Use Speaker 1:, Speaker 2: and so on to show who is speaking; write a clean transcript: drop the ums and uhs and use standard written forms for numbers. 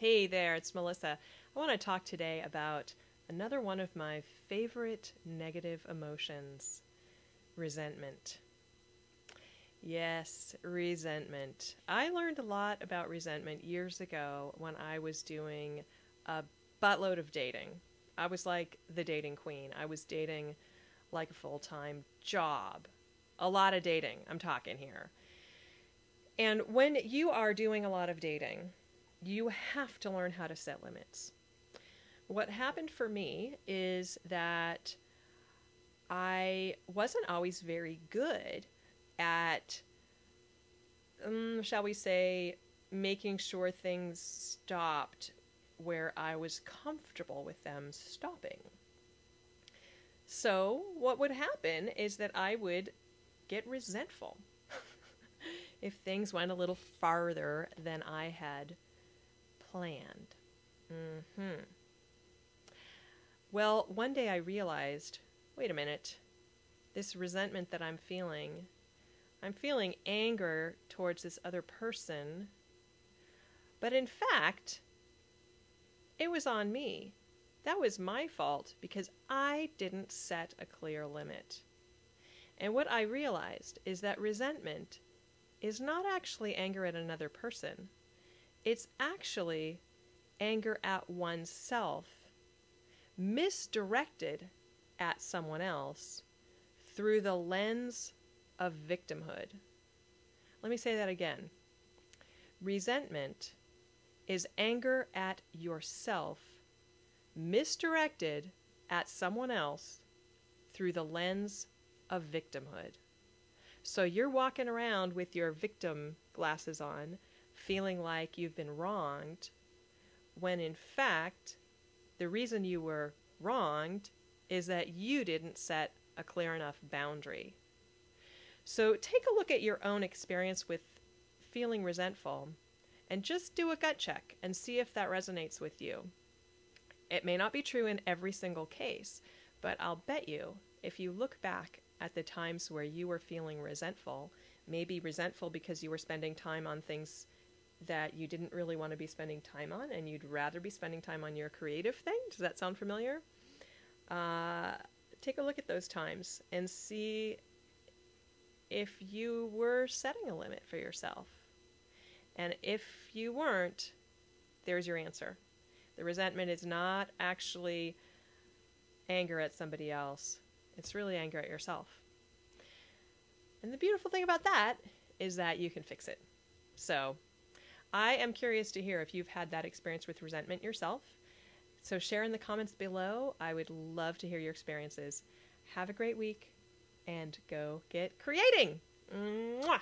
Speaker 1: Hey there, it's Melissa. I want to talk today about another one of my favorite negative emotions, resentment. Yes, resentment. I learned a lot about resentment years ago when I was doing a buttload of dating. I was like the dating queen. I was dating like a full-time job. A lot of dating, I'm talking here. And when you are doing a lot of dating, you have to learn how to set limits. What happened for me is that I wasn't always very good at, shall we say, making sure things stopped where I was comfortable with them stopping. So what would happen is that I would get resentful if things went a little farther than I had planned. Well, one day I realized, wait a minute, this resentment that I'm feeling anger towards this other person, but in fact, it was on me. That was my fault because I didn't set a clear limit. And what I realized is that resentment is not actually anger at another person. It's actually anger at oneself, misdirected at someone else through the lens of victimhood. Let me say that again. Resentment is anger at yourself, misdirected at someone else through the lens of victimhood. So you're walking around with your victim glasses on, feeling like you've been wronged, when in fact, the reason you were wronged is that you didn't set a clear enough boundary. So take a look at your own experience with feeling resentful and just do a gut check and see if that resonates with you. It may not be true in every single case, but I'll bet you if you look back at the times where you were feeling resentful, maybe resentful because you were spending time on things that you didn't really want to be spending time on and you'd rather be spending time on your creative thing. Does that sound familiar? Take a look at those times and see if you were setting a limit for yourself. And if you weren't, there's your answer. The resentment is not actually anger at somebody else. It's really anger at yourself. And the beautiful thing about that is that you can fix it. So I am curious to hear if you've had that experience with resentment yourself. So share in the comments below. I would love to hear your experiences. Have a great week and go get creating. Mwah!